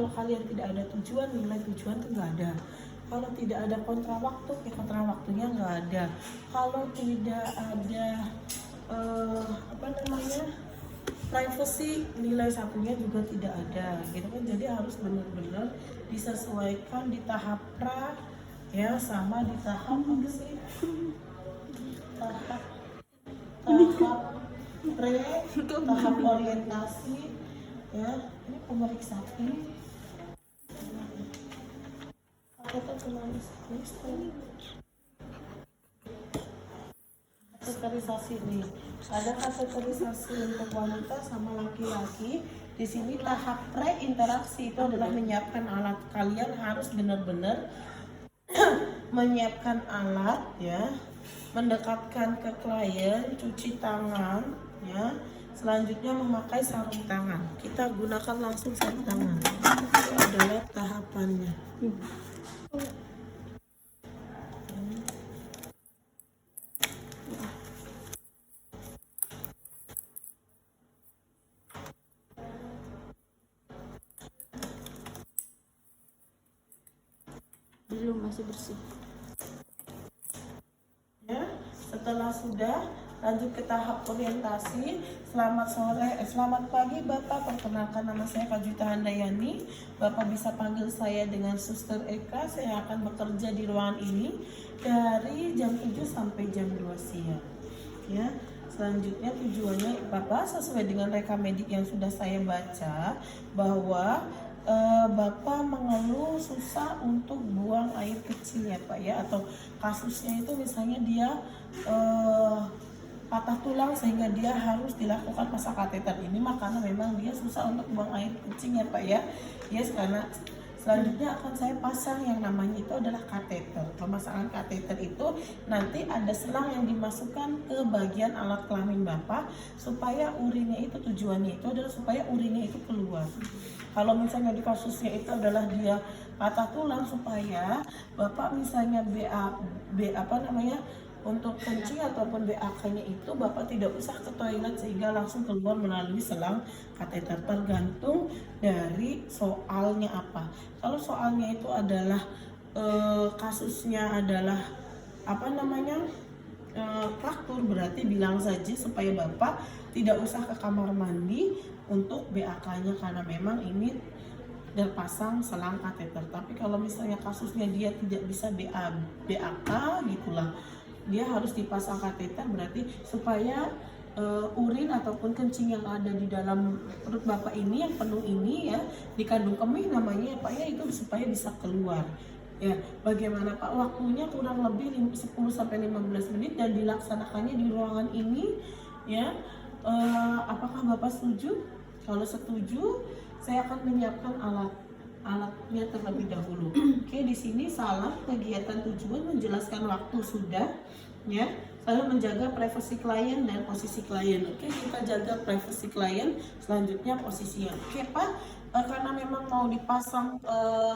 Kalau kalian tidak ada tujuan, nilai tujuan itu nggak ada. Kalau tidak ada kontra waktu, ya kontra waktunya nggak ada. Kalau tidak ada privacy, nilai satunya juga tidak ada, gitu kan. Jadi harus benar-benar disesuaikan di tahap pra, ya, sama di tahap apa sih? Tahap pre, tahap orientasi, ya. Ini pemeriksaan. Kita tulis kategorisasi nih. Ada kategorisasi untuk wanita sama laki-laki. Di sini tahap pre-interaksi itu adalah menyiapkan alat. Kalian harus benar-benar menyiapkan alat, ya, mendekatkan ke klien, cuci tangan, ya. Selanjutnya memakai sarung tangan. Kita gunakan langsung sarung tangan. Itu adalah tahapannya. Belum, masih bersih. Ya, setelah sudah, lanjut ke tahap orientasi. Selamat pagi Bapak, perkenalkan nama saya Kajita Handayani. Bapak bisa panggil saya dengan Suster Eka. Saya akan bekerja di ruangan ini dari jam 7 sampai jam 2 siang. Ya, selanjutnya tujuannya Bapak sesuai dengan rekam medik yang sudah saya baca, bahwa Bapak mengeluh susah untuk buang air kecil, ya Pak, ya, atau kasusnya itu misalnya dia patah tulang sehingga dia harus dilakukan pasang kateter. Ini karena memang dia susah untuk buang air kecil, ya Pak, ya. Yes, karena selanjutnya akan saya pasang yang namanya itu adalah kateter. Pemasangan kateter itu nanti ada selang yang dimasukkan ke bagian alat kelamin Bapak supaya urinnya itu, tujuannya itu adalah supaya urinnya itu keluar. Kalau misalnya di kasusnya itu adalah dia patah tulang, supaya Bapak misalnya untuk kencing ataupun BAK-nya itu Bapak tidak usah ke toilet sehingga langsung keluar melalui selang kateter, tergantung dari soalnya apa. Kalau soalnya itu adalah kasusnya adalah fraktur, berarti bilang saja supaya Bapak tidak usah ke kamar mandi untuk BAK-nya karena memang ini terpasang selang kateter. Tapi kalau misalnya kasusnya dia tidak bisa BAK gitulah, dia harus dipasang kateter, berarti supaya urin ataupun kencing yang ada di dalam perut Bapak ini yang penuh ini, ya, dikandung kemih namanya, ya Pak, ya, itu supaya bisa keluar. Ya, bagaimana Pak? Waktunya kurang lebih 10-15 menit dan dilaksanakannya di ruangan ini, ya. Apakah Bapak setuju? Kalau setuju, saya akan menyiapkan alatnya terlebih dahulu. Oke, di sini salah kegiatan tujuan menjelaskan waktu sudah, ya. Lalu menjaga privasi klien dan posisi klien. Oke, kita jaga privasi klien, selanjutnya posisinya. Oke Pak, karena memang mau dipasang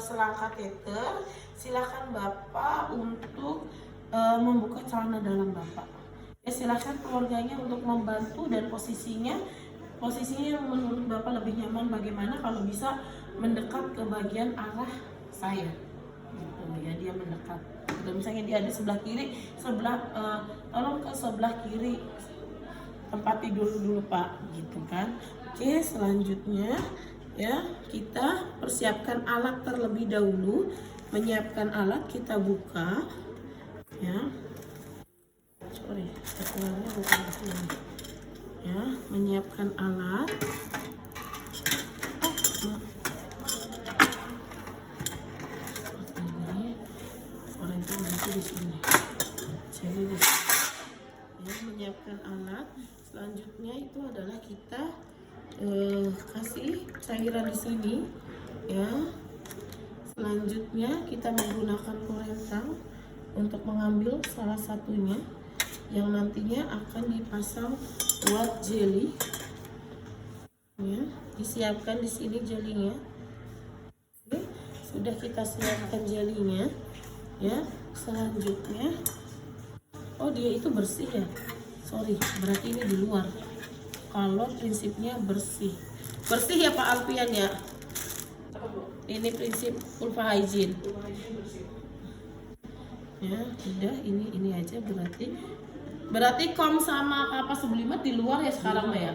selang kateter, silakan Bapak untuk membuka celana dalam Bapak. Ya, silakan keluarganya untuk membantu, dan posisinya yang menurut Bapak lebih nyaman bagaimana, kalau bisa mendekat ke bagian arah saya, gitu ya, dia mendekat. Kalau misalnya dia ada sebelah kiri, tolong ke sebelah kiri tempat tidur dulu Pak, gitu kan. Oke, selanjutnya, ya, kita persiapkan alat terlebih dahulu. Menyiapkan alat, kita buka, ya. Sorry, setelahnya bukan di sini. Ya, menyiapkan alat. Di sini. Jadi di sini. Ya, menyiapkan alat. Selanjutnya itu adalah kita kasih cairan di sini, ya. Selanjutnya kita menggunakan korentang untuk mengambil salah satunya yang nantinya akan dipasang buat jelly, ya. Disiapkan di sini jelinya. Oke, sudah kita siapkan jelinya, ya. Selanjutnya, oh dia itu bersih, ya, sorry, berarti ini di luar. Kalau prinsipnya bersih ya Pak Alfian, ya. Ini prinsip vulva hygiene. Ya, udah ini aja berarti kom sama kapas sublimat di luar ya sekarang Mbak ya.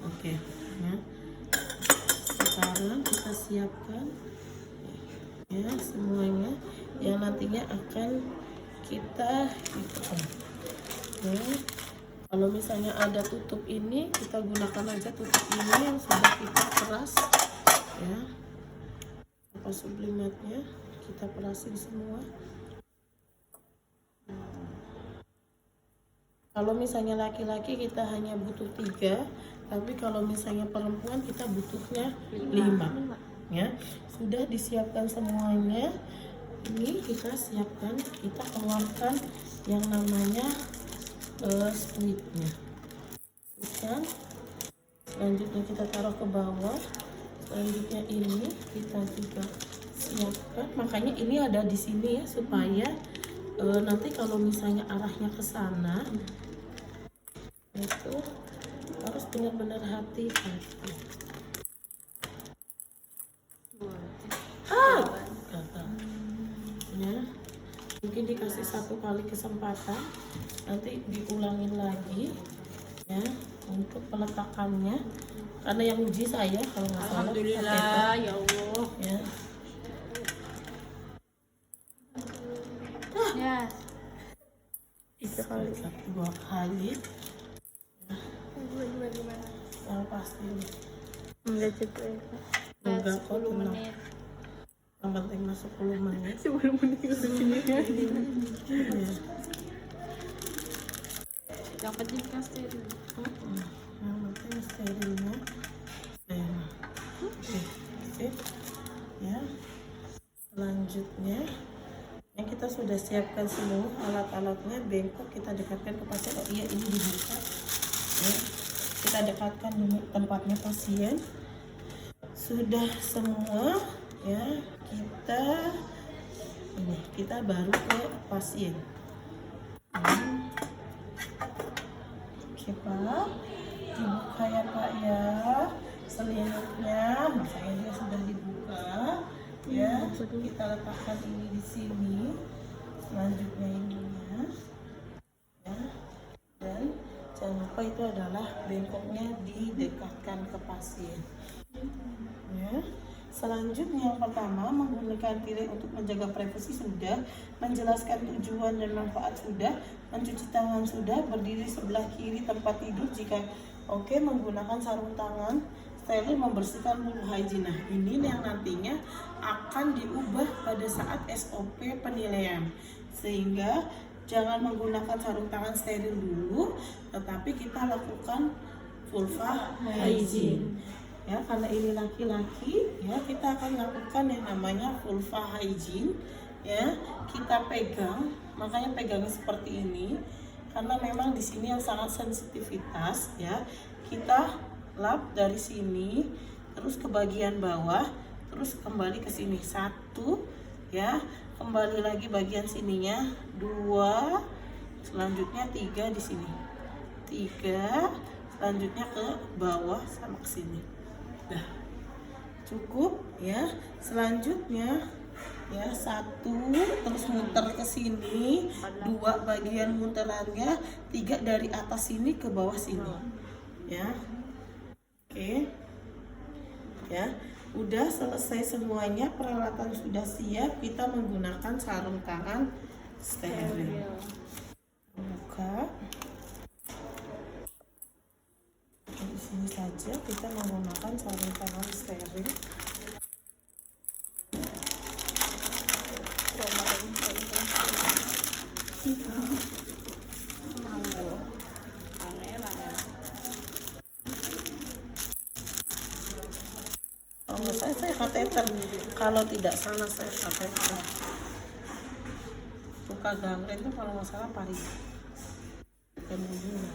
Oke. Ya. Sekarang kita siapkan ya semuanya yang nantinya akan kita hidupkan. Ya. Kalau misalnya ada tutup ini, kita gunakan aja tutup ini yang sudah kita peras ya. Kapas sublimatnya kita perasin semua. Kalau misalnya laki-laki kita hanya butuh 3, tapi kalau misalnya perempuan kita butuhnya 5. Ya, sudah disiapkan semuanya. Ini kita siapkan, kita keluarkan yang namanya squidnya. Bukan. Selanjutnya kita taruh ke bawah. Selanjutnya ini kita juga siapkan. Makanya ini ada di sini ya supaya nanti kalau misalnya arahnya ke sana itu harus benar-benar hati-hati. Gagal. Ya, mungkin dikasih 1 kali kesempatan, nanti diulangin lagi ya untuk peletakannya. Karena yang uji saya kalau nggak salah. Alhamdulillah ya Allah. Ya. Ya. 3 kali, 2 kali. Gimana? Yang pasti Enggak cukup ya. enggak kok 10 tenang. menit. Yang penting masuk 10 menit. 10 menit ke sini. Ya. Yang penting kan steril. Yang penting sterilnya steril. Oke. Ya. Selanjutnya yang kita sudah siapkan semua alat-alatnya, bengkok kita dekatkan ke pasien. Oh iya, ini dibuka ya. Kita dekatkan dulu tempatnya pasien. Sudah semua ya, kita baru ke pasien. Oke Pak, dibuka ya Pak ya selimutnya. Makanya dia sudah dibuka ya. Kita letakkan ini di sini. Selanjutnya ininya ya. Dan jangan lupa itu adalah bengkoknya didekatkan ke pasien ya. Selanjutnya yang pertama, menggunakan tirai untuk menjaga privasi sudah, menjelaskan tujuan dan manfaat sudah, mencuci tangan sudah, berdiri sebelah kiri tempat tidur jika oke, menggunakan sarung tangan steril, membersihkan vulva hygiene. Nah, ini yang nantinya akan diubah pada saat SOP penilaian, sehingga jangan menggunakan sarung tangan steril dulu, tetapi kita lakukan vulva hygiene. Ya, karena ini laki-laki, ya kita akan lakukan yang namanya vulva hygiene. Ya, kita pegang, makanya pegangnya seperti ini, karena memang di sini yang sangat sensitivitas. Ya, kita lap dari sini, terus ke bagian bawah, terus kembali ke sini 1, ya, kembali lagi bagian sininya 2, selanjutnya 3 di sini 3, selanjutnya ke bawah sama ke sini. Nah, cukup ya. Selanjutnya ya 1, terus muter ke sini 2 bagian muterannya, 3 dari atas sini ke bawah sini ya. Oke ya, udah selesai semuanya, peralatan sudah siap, kita menggunakan sarung tangan steril. Buka di sini saja, kita menggunakan sarung tangan steril. Oh, saya kateter. Kalau tidak salah saya kateter. Luka gangren itu kalau nggak salah paling bukan buyuna.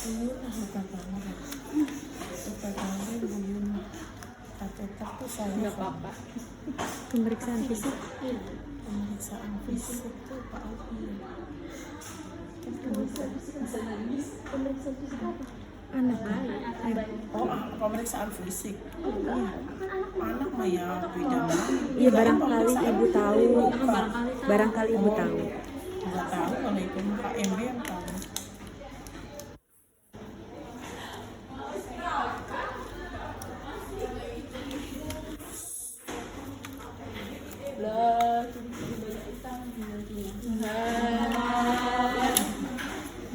Buyuna luka gangren. Luka gangren buyuna. Kateter tuh saya. Enggak apa-apa. Pemeriksaan fisik. Pemeriksaan fisik tuh Pak Opi. Pemeriksaan fisik apa? Anak. Oh, pemeriksaan fisik. Anak mah ya beda. Iya, barangkali ibu tahu. Barangkali ibu tahu. Nggak tahu kalau itu KMB yang tahu.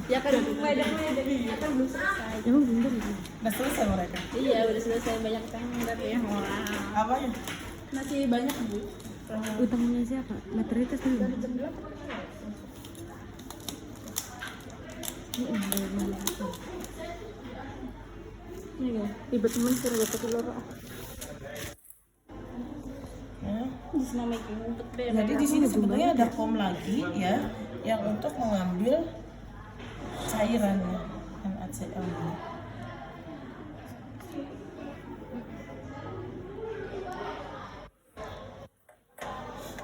Ya kan banyak ya kan belum selesai. Emang belum belum. Udah selesai mereka. Iya udah selesai banyak utang tapi ya Apa ya? masih banyak bu. Utangnya siapa? Materialitas dulu. Ini kan ibu temen suruh dapat telur. Ya. Di sana making untuk deh. Jadi di sini sebetulnya ada foam lagi ya, yang untuk mengambil cairannya NaCl.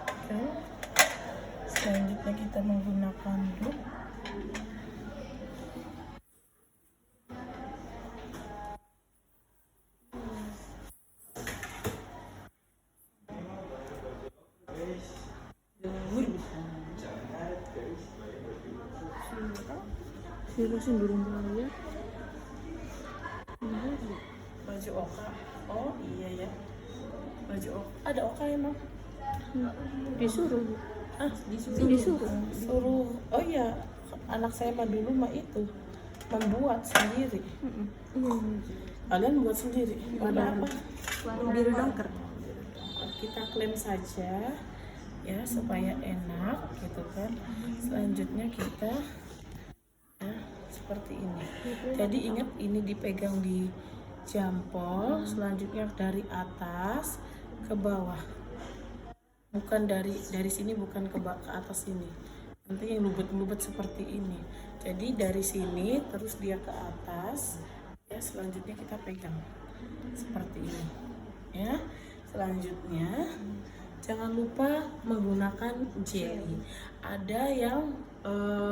Oke. Selanjutnya kita menggunakan loop. Sirusin dulu ya. Baju oka. Oh iya ya. Baju oka. Ada oka emang? Disuruh. Ah, Disuruh. suruh. Oh iya, anak saya mah dulu mah itu membuat sendiri. Iya. Kalian buat sendiri. Warna apa? Biru dongker. Kita klaim saja ya supaya enak gitu kan. Selanjutnya kita ya, seperti ini. Jadi ingat ini dipegang di jempol, selanjutnya dari atas ke bawah. Bukan dari sini, bukan ke atas sini. Nanti yang lubet-lubet seperti ini. Jadi dari sini terus dia ke atas. Ya, selanjutnya kita pegang seperti ini. Ya. Selanjutnya jangan lupa menggunakan jelly. Ada yang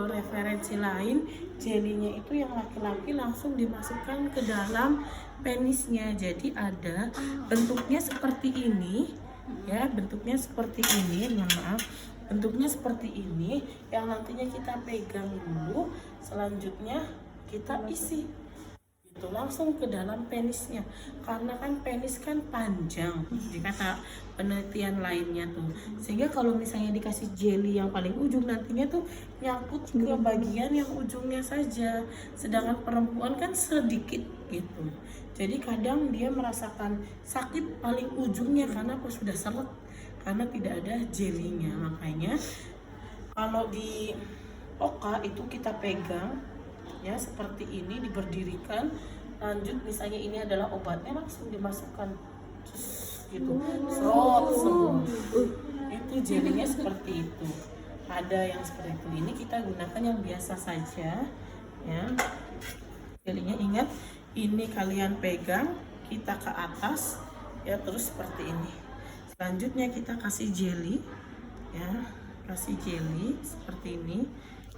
referensi lain, jelinya itu yang laki-laki langsung dimasukkan ke dalam penisnya. Jadi ada bentuknya seperti ini, ya bentuknya seperti ini. Mohon maaf, bentuknya seperti ini yang nantinya kita pegang dulu. Selanjutnya kita isi itu langsung ke dalam penisnya, karena kan penis kan panjang di kata penelitian lainnya tuh, sehingga kalau misalnya dikasih jelly yang paling ujung nantinya tuh nyangkut ke bagian yang ujungnya saja, sedangkan perempuan kan sedikit gitu, jadi kadang dia merasakan sakit paling ujungnya karena pas sudah seret, karena tidak ada jellynya. Makanya kalau di oka itu kita pegang ya seperti ini, diberdirikan, lanjut misalnya ini adalah obatnya langsung dimasukkan gitu, serot semua. Itu jelinya seperti itu. Ada yang seperti itu. Ini kita gunakan yang biasa saja ya. Jelinya ingat, ini kalian pegang, kita ke atas ya, terus seperti ini. Selanjutnya kita kasih jelly ya, kasih jelly seperti ini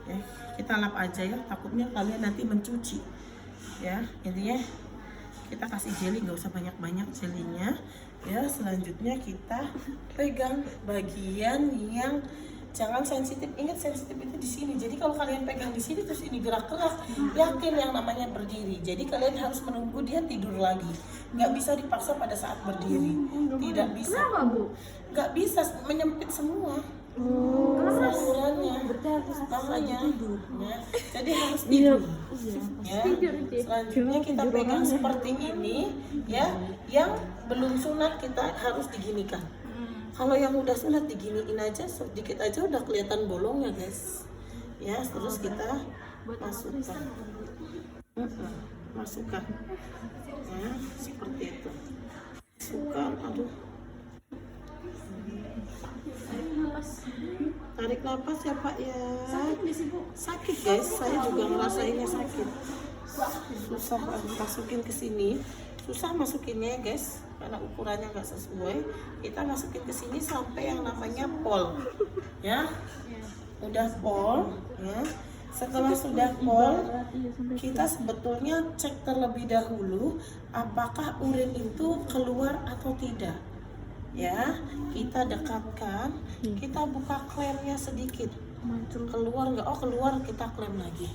ya. Kita lap aja ya, takutnya kalian nanti mencuci ya. Intinya kita kasih jelly, nggak usah banyak-banyak jelinya ya. Selanjutnya kita pegang bagian yang jangan sensitif. Ingat, sensitif itu di sini. Jadi kalau kalian pegang di sini terus ini gerak-gerak, yakin yang namanya berdiri. Jadi kalian harus menunggu dia tidur lagi. Nggak bisa dipaksa pada saat berdiri. Tidak bisa. Nggak bisa, menyempit semua. Salurannya, makanya ya. Jadi harus tidur ya. Selanjutnya kita pegang seperti ini ya. Yang belum sunat kita harus diginikan. Kalau yang udah sunat diginiin aja, sedikit aja udah kelihatan bolongnya guys ya. Terus kita masukkan masukkan ya, seperti itu. Masukkan, aduh, tarik nafas ya Pak ya. Sakit guys, saya juga ngerasainnya sakit. Susah masukin ke sini, susah masukinnya ya guys, karena ukurannya nggak sesuai. Kita masukin ke sini sampai yang namanya pol ya. Udah pol ya. Setelah sudah pol, kita sebetulnya cek terlebih dahulu apakah urin itu keluar atau tidak. Ya, kita dekatkan, kita buka klemnya sedikit. Keluar nggak? Oh keluar, kita klem lagi.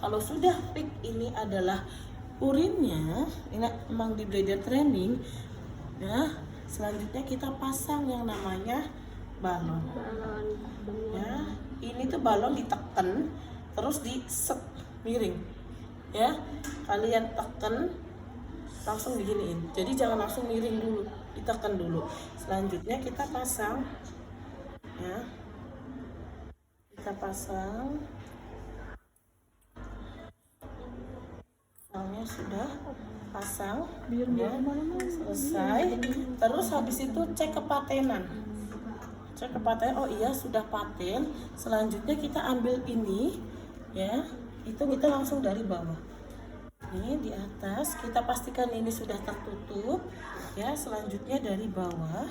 Kalau sudah fix ini adalah urinnya, ini memang di bladder training. Ya, selanjutnya kita pasang yang namanya balon. Ya, ini tuh balon ditekan, terus di set miring. Ya, kalian tekan, langsung diginiin. Jadi jangan langsung miring dulu, ditekan dulu. Selanjutnya kita pasang. Ya, kita pasang. Misalnya sudah pasang, ya, selesai. Terus habis itu cek kepatenan. Cek kepatenan, oh iya sudah paten. Selanjutnya kita ambil ini, ya, itu kita langsung dari bawah. Ini di atas, kita pastikan ini sudah tertutup. Ya, selanjutnya dari bawah,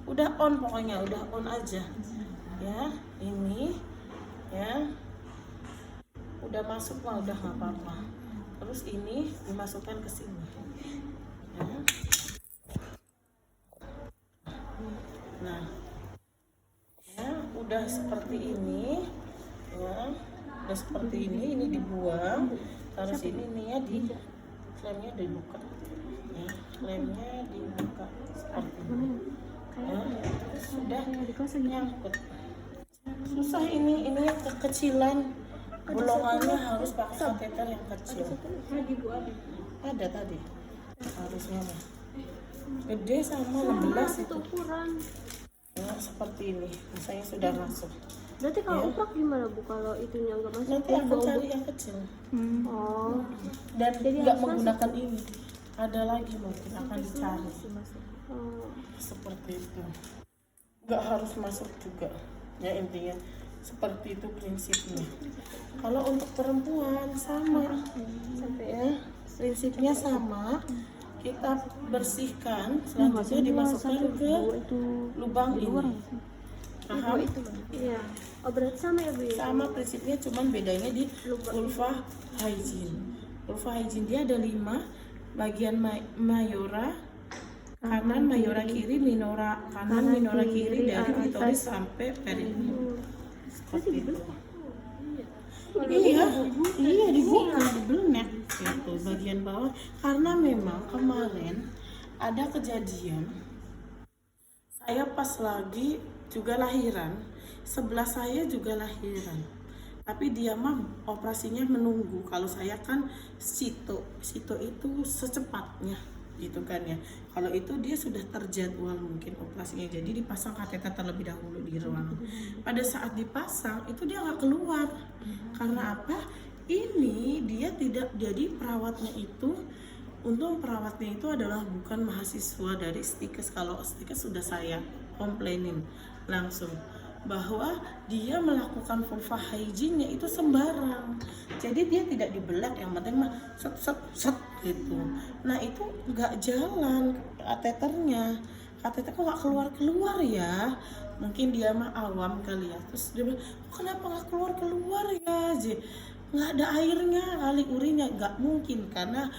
udah on pokoknya, udah on aja. Ya, ini, ya, udah masuk lah, udah nggak apa-apa. Terus ini dimasukkan ke sini. Ya. Nah, ya udah seperti ini, ya, udah seperti ini dibuang. Terus ini nih ya di klemnya dibuka, ya, klemnya dibuka seperti ini. Ya, terus sudah nyangkut. Susah ini yang kekecilan. Bolongannya harus pakai kateter yang kecil. Ada tadi. Harusnya lah. Gede sama 16 itu. Ya, seperti ini. Misalnya sudah masuk. Berarti kalau Ya. uprak gimana Bu kalau itunya nggak masuk? Nanti akan cari yang kecil. Oh. Dan Jadi nggak harus menggunakan ini. Ada lagi mungkin akan dicari. Oh. Seperti itu. Nggak harus masuk juga. Ya intinya seperti itu prinsipnya. Kalau untuk perempuan sama, ya, prinsipnya sama. Kita bersihkan, selanjutnya dimasukkan ke lubang ini. Paham? Iya. Oh berarti sama ya Bu? Sama prinsipnya, cuman bedanya di vulva hygiene. Vulva hygiene dia ada 5 bagian mayora kanan, mayora kiri, minora kanan, minora kiri dari klitoris sampai perineum. Seperti itu. Iya dibuka, dibelnek gitu bagian bawah. Karena memang kemarin ada kejadian, saya pas lagi juga lahiran, sebelah saya juga lahiran, tapi dia mah operasinya menunggu. Kalau saya kan sito itu secepatnya gitu kan ya. Kalau itu dia sudah terjadwal mungkin operasinya, jadi dipasang kateter terlebih dahulu di ruangan. Pada saat dipasang itu dia nggak keluar. Karena apa? Ini dia tidak, jadi perawatnya itu, untung perawatnya itu adalah bukan mahasiswa dari Stikes. Kalau Stikes sudah saya komplainin langsung bahwa dia melakukan vulva hygiene-nya itu sembarang. Jadi dia tidak dibelak, yang penting mah set gitu. Nah itu nggak jalan kateternya. Kateter kok nggak keluar ya? Mungkin dia mah awam kali ya. Terus dia bilang, kenapa nggak keluar ya? Nggak ada airnya kali, urinnya. Nggak mungkin, karena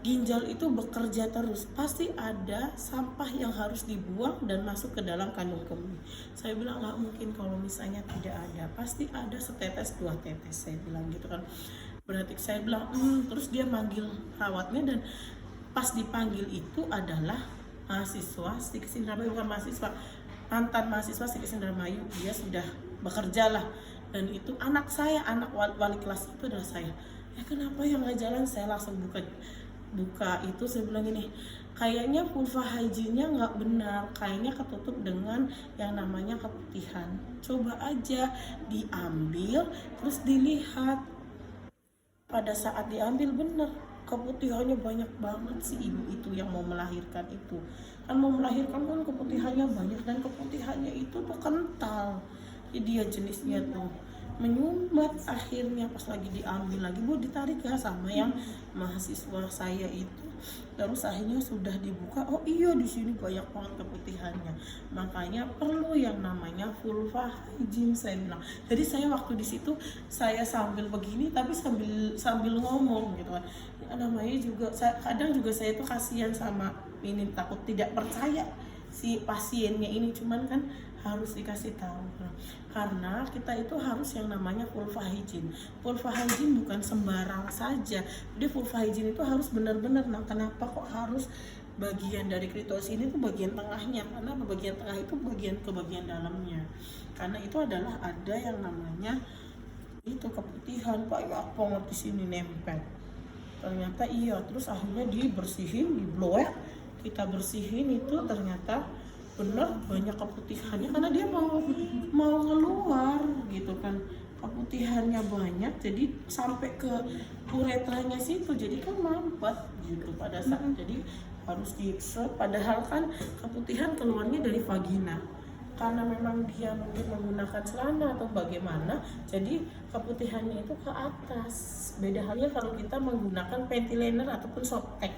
ginjal itu bekerja terus, pasti ada sampah yang harus dibuang dan masuk ke dalam kandung kemih. Saya bilang nggak mungkin kalau misalnya tidak ada, pasti ada setetes 2 tetes, saya bilang gitu kan. Berarti saya bilang terus dia manggil perawatnya, dan pas dipanggil itu adalah mahasiswa Stikes Indramayu, bukan mahasiswa, mantan mahasiswa Stikes Indramayu. Dia sudah bekerja lah, dan itu anak saya, anak wali kelas itu adalah saya. Ya kenapa yang nggak jalan? Saya langsung buka itu, saya bilang gini, kayaknya vulva hygiene-nya nggak benar, kayaknya ketutup dengan yang namanya keputihan. Coba aja diambil terus dilihat. Pada saat diambil bener, keputihannya banyak banget sih ibu itu yang mau melahirkan itu. Kan mau melahirkan kan keputihannya banyak, dan keputihannya itu tuh kental. Jadi dia jenisnya tuh menyumbat. Akhirnya pas lagi diambil lagi, Bu ditarik ya sama yang mahasiswa saya itu. Terus akhirnya sudah dibuka, oh iya di sini banyak banget keputihannya. Makanya perlu yang namanya vulva hygiene, saya bilang. Jadi saya waktu di situ saya sambil begini tapi sambil ngomong gitu kan. Ya, namanya juga kadang juga saya tuh kasihan sama ini, takut tidak percaya si pasiennya ini, cuman kan harus dikasih tahu. Nah, karena kita itu harus yang namanya vulva hygiene. Vulva hygiene bukan sembarang saja. Jadi vulva hygiene itu harus benar-benar. Nah, kenapa kok harus bagian dari klitoris ini tuh bagian tengahnya? Karena bagian tengah itu bagian ke bagian dalamnya. Karena itu adalah ada yang namanya itu keputihan, banyak banget di sini nempel. Ternyata iya, terus akhirnya dibersihin, dibloek, kita bersihin itu ternyata bener banyak keputihannya karena dia mau keluar gitu kan, keputihannya banyak jadi sampai ke uretranya situ, jadi kan mampet gitu pada saat jadi harus diiksa, padahal kan keputihan keluarnya dari vagina karena memang dia mungkin menggunakan celana atau bagaimana, jadi keputihannya itu ke atas. Beda halnya kalau kita menggunakan panty liner ataupun softtek.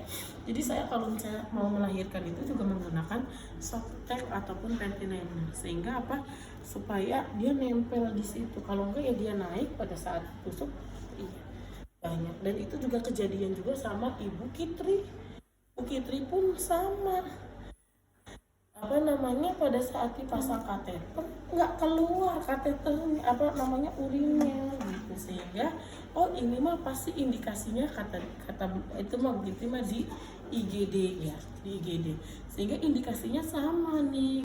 Jadi saya kalau misalnya mau melahirkan itu juga menggunakan softtek ataupun panty liner, sehingga apa, supaya dia nempel di situ. Kalau enggak ya dia naik pada saat tusuk. Iya, banyak. Dan itu juga kejadian juga sama Ibu Kitri. Ibu Kitri pun sama, apa namanya, pada saat dipasang kateter nggak keluar kateternya, apa namanya, urinnya gitu, sehingga oh ini mah pasti indikasinya kata itu mah gitu mah di IGD ya, di IGD, sehingga indikasinya sama nih.